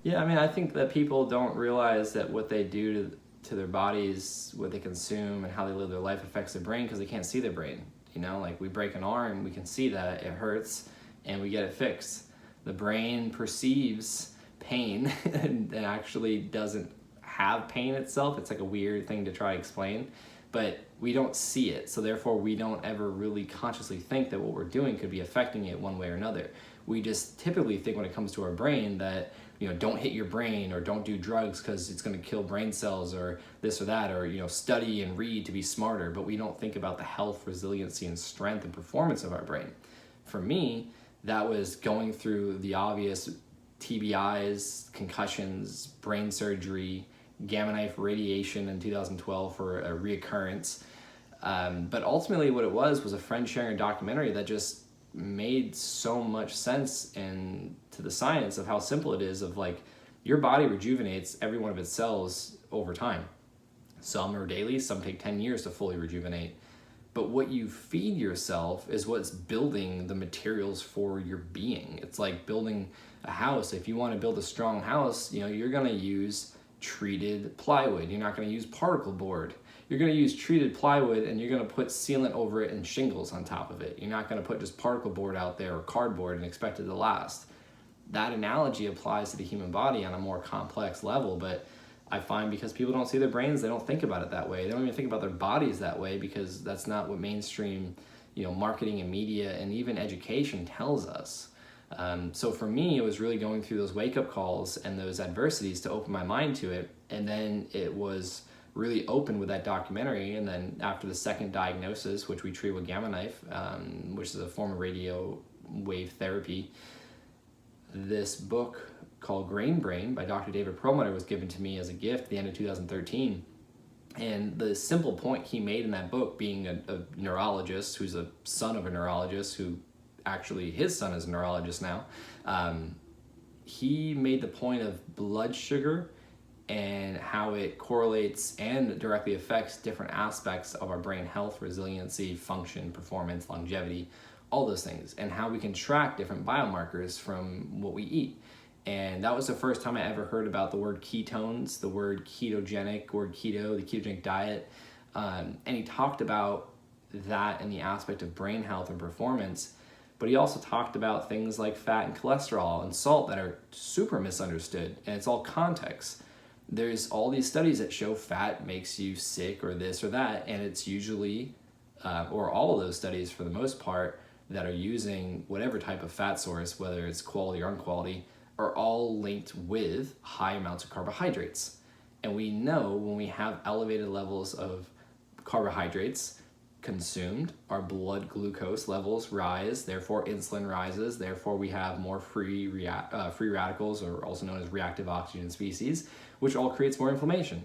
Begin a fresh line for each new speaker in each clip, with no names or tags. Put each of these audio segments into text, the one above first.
Yeah, I mean, I think that people don't realize that what they do to their bodies, what they consume, and how they live their life affects their brain because they can't see their brain. You know, like we break an arm, we can see that it hurts, and we get it fixed. The brain perceives pain and actually doesn't have pain itself. It's like a weird thing to try to explain, but we don't see it. So therefore, we don't ever really consciously think that what we're doing could be affecting it one way or another. We just typically think when it comes to our brain that, you know, don't hit your brain, or don't do drugs because it's going to kill brain cells, or this or that, or, you know, study and read to be smarter. But we don't think about the health, resiliency, and strength and performance of our brain. For me, that was going through the obvious TBIs, concussions, brain surgery, gamma knife radiation in 2012 for a reoccurrence. But ultimately what it was a friend sharing a documentary that just made so much sense and to the science of how simple it is of like your body rejuvenates every one of its cells over time. Some are daily, some take 10 years to fully rejuvenate. But what you feed yourself is what's building the materials for your being. It's like building a house. If you want to build a strong house, you know, you're going to use treated plywood. You're not going to use particle board. You're going to use treated plywood, and you're going to put sealant over it and shingles on top of it. You're not going to put just particle board out there or cardboard and expect it to last. That analogy applies to the human body on a more complex level, but I find because people don't see their brains, they don't think about it that way. They don't even think about their bodies that way because that's not what mainstream, you know, marketing and media and even education tells us. So for me, it was really going through those wake-up calls and those adversities to open my mind to it. And then it was really open with that documentary. And then after the second diagnosis, which we treat with gamma knife, which is a form of radio wave therapy, this book called Grain Brain by Dr. David Perlmutter was given to me as a gift at the end of 2013. And the simple point he made in that book, being a neurologist who's a son of a neurologist who actually his son is a neurologist now, he made the point of blood sugar and how it correlates and directly affects different aspects of our brain health, resiliency, function, performance, longevity, all those things, and how we can track different biomarkers from what we eat. And that was the first time I ever heard about the word ketones, the word ketogenic, word keto, the ketogenic diet. And he talked about that in the aspect of brain health and performance. But he also talked about things like fat and cholesterol and salt that are super misunderstood. And it's all context. There's all these studies that show fat makes you sick or this or that. And it's usually, or all of those studies for the most part, that are using whatever type of fat source, whether it's quality or unquality, are all linked with high amounts of carbohydrates. And we know when we have elevated levels of carbohydrates consumed, our blood glucose levels rise, therefore insulin rises, therefore we have more free radicals, or also known as reactive oxygen species, which all creates more inflammation.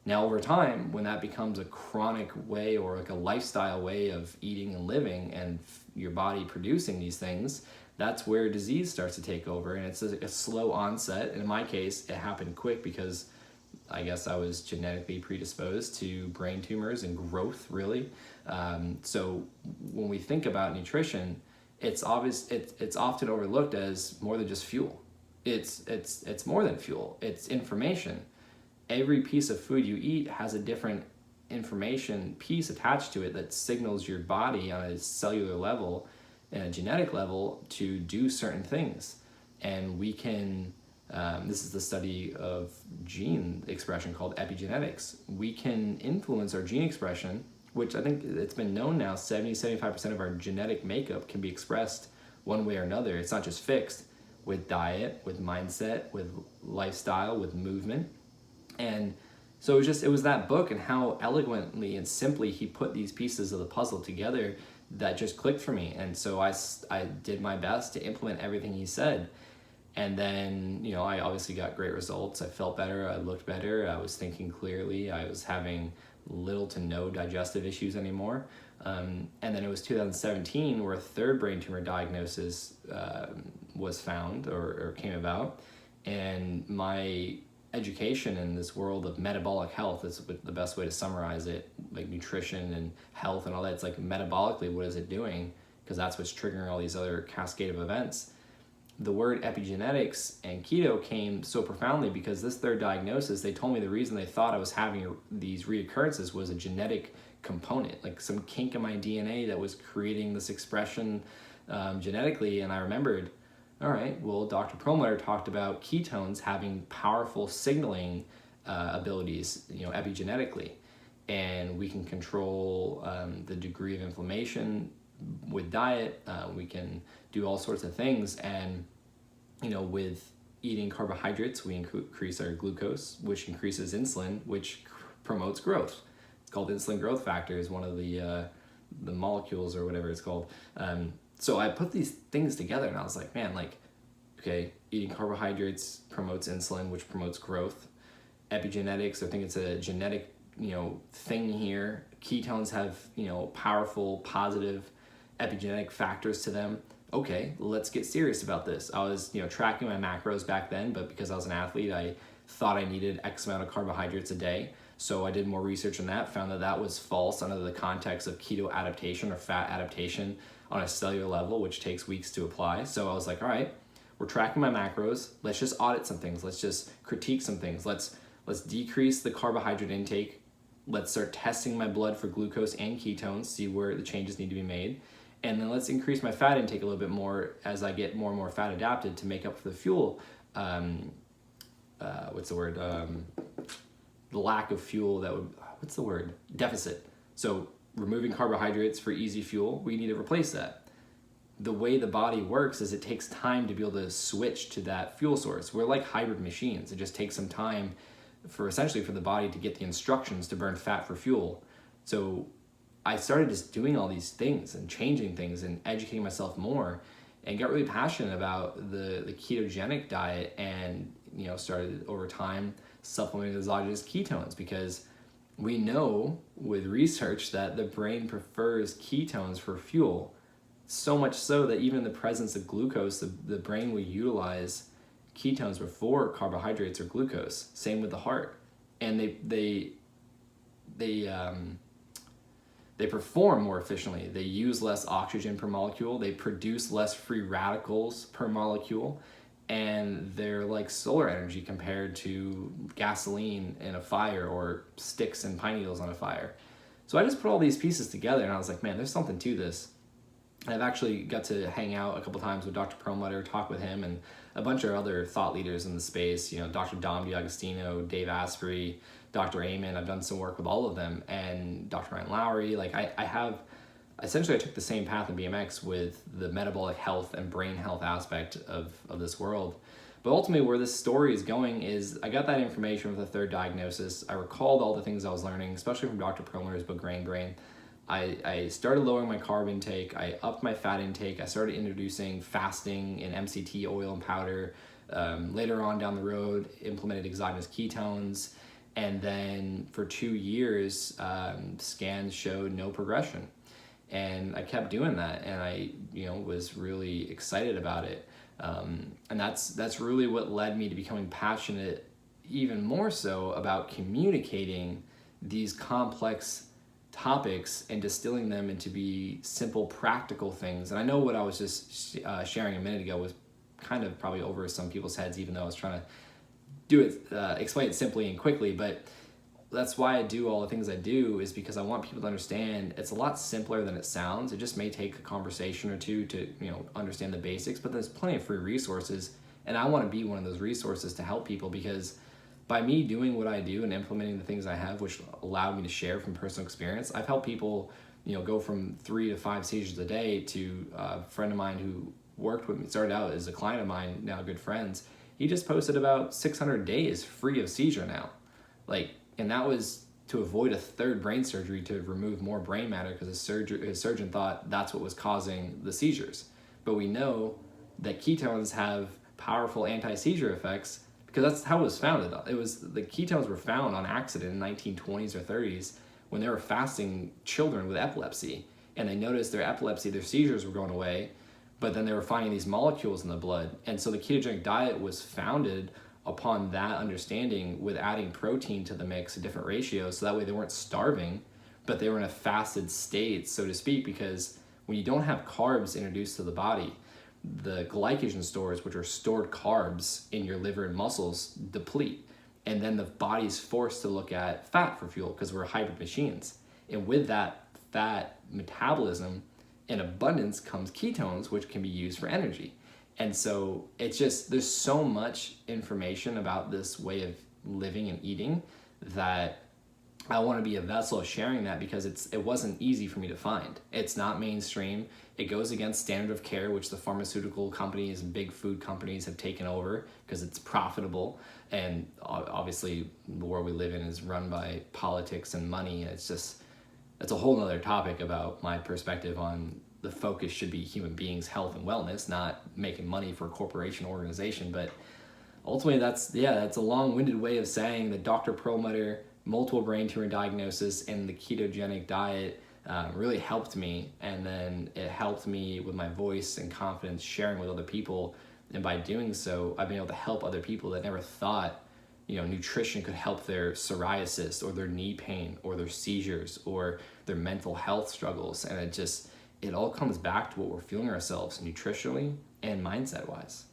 Now over time, when that becomes a chronic way or like a lifestyle way of eating and living and your body producing these things, that's where disease starts to take over, and it's a slow onset. And in my case, it happened quick because I guess I was genetically predisposed to brain tumors and growth, really. So when we think about nutrition, it's obvious. It's often overlooked as more than just fuel. It's more than fuel. It's information. Every piece of food you eat has a different information piece attached to it that signals your body on a cellular level and a genetic level to do certain things. And we can, this is the study of gene expression called epigenetics. We can influence our gene expression, which I think it's been known now, 70-75% of our genetic makeup can be expressed one way or another. It's not just fixed with diet, with mindset, with lifestyle, with movement. And so it was that book and how eloquently and simply he put these pieces of the puzzle together that just clicked for me. And so I did my best to implement everything he said. And then, you know, I obviously got great results. I felt better. I looked better. I was thinking clearly. I was having little to no digestive issues anymore. And then it was 2017 where a third brain tumor diagnosis was found or came about. And my education in this world of metabolic health is the best way to summarize it, like nutrition and health and all that. It's like metabolically, what is it doing? Because that's what's triggering all these other cascade of events. the word epigenetics and keto came so profoundly because this third diagnosis, they told me the reason they thought I was having these reoccurrences was a genetic component, like some kink in my DNA that was creating this expression genetically. And I remembered, all right, well, Dr. Perlmutter talked about ketones having powerful signaling abilities, epigenetically, and we can control the degree of inflammation with diet. We can do all sorts of things, and with eating carbohydrates, we increase our glucose, which increases insulin, which promotes growth. It's called insulin growth factor, is one of the molecules or whatever it's called. So I put these things together, and I was like, man, okay, eating carbohydrates promotes insulin, which promotes growth. Epigenetics, I think it's a genetic, thing here. Ketones have, powerful, positive epigenetic factors to them. Okay, let's get serious about this. I was, tracking my macros back then, but because I was an athlete, I thought I needed X amount of carbohydrates a day. So I did more research on that, found that that was false under the context of keto adaptation or fat adaptation on a cellular level, which takes weeks to apply. So I was like, all right, we're tracking my macros. Let's just audit some things. Let's just critique some things. Let's decrease the carbohydrate intake. Let's start testing my blood for glucose and ketones, see where the changes need to be made. And then let's increase my fat intake a little bit more as I get more and more fat adapted to make up for the fuel. The lack of fuel deficit. So removing carbohydrates for easy fuel, we need to replace that. The way the body works is it takes time to be able to switch to that fuel source. We're like hybrid machines. It just takes some time for the body to get the instructions to burn fat for fuel. So I started just doing all these things and changing things and educating myself more, and got really passionate about the ketogenic diet, and started over time supplementing exogenous ketones, because we know with research that the brain prefers ketones for fuel, so much so that even in the presence of glucose, the brain will utilize ketones before carbohydrates or glucose. Same with the heart, and they perform more efficiently. They use less oxygen per molecule. They produce less free radicals per molecule, and they're like solar energy compared to gasoline in a fire or sticks and pine needles on a fire. So I just put all these pieces together, and I was like, man, there's something to this. And I've actually got to hang out a couple times with Dr. Perlmutter, talk with him, and a bunch of other thought leaders in the space, Dr. Dom D'Agostino, Dave Asprey, Dr. Amen. I've done some work with all of them, and Dr. Ryan Lowry. I took the same path in BMX with the metabolic health and brain health aspect of this world. But ultimately where this story is going is I got that information with the third diagnosis. I recalled all the things I was learning, especially from Dr. Perlmutter's book, Grain Brain. I started lowering my carb intake. I upped my fat intake. I started introducing fasting and MCT oil and powder. Later on down the road, implemented exogenous ketones. And then for 2 years, scans showed no progression. And I kept doing that, and I, was really excited about it. And that's really what led me to becoming passionate even more so about communicating these complex topics and distilling them into be simple, practical things. And I know what I was just sharing a minute ago was kind of probably over some people's heads, even though I was trying to explain it simply and quickly. But that's why I do all the things I do, is because I want people to understand it's a lot simpler than it sounds. It just may take a conversation or two to understand the basics, but there's plenty of free resources, and I want to be one of those resources to help people, because by me doing what I do and implementing the things I have, which allowed me to share from personal experience, I've helped people go from 3 to 5 seizures a day to a friend of mine who worked with me, started out as a client of mine, now good friends. He just posted about 600 days free of seizure now. And that was to avoid a third brain surgery to remove more brain matter, because his surgeon thought that's what was causing the seizures. But we know that ketones have powerful anti-seizure effects, because that's how it was founded. The ketones were found on accident in the 1920s or 30s when they were fasting children with epilepsy, and they noticed their seizures were going away, but then they were finding these molecules in the blood. And so the ketogenic diet was founded upon that understanding, with adding protein to the mix at different ratios, so that way they weren't starving, but they were in a fasted state, so to speak, because when you don't have carbs introduced to the body, the glycogen stores, which are stored carbs in your liver and muscles, deplete. And then the body's forced to look at fat for fuel because we're hybrid machines. And with that fat metabolism in abundance comes ketones, which can be used for energy. And so it's just, there's so much information about this way of living and eating that I want to be a vessel of sharing that, because it wasn't easy for me to find. It's not mainstream. It goes against standard of care, which the pharmaceutical companies and big food companies have taken over because it's profitable. And obviously the world we live in is run by politics and money. And it's a whole nother topic about my perspective on the focus should be human beings' health and wellness, not making money for a corporation organization. But ultimately that's a long-winded way of saying that Dr. Perlmutter, multiple brain tumor diagnosis, and the ketogenic diet really helped me. And then it helped me with my voice and confidence sharing with other people. And by doing so, I've been able to help other people that never thought, nutrition could help their psoriasis or their knee pain or their seizures or their mental health struggles. And it all comes back to what we're fueling ourselves nutritionally and mindset wise.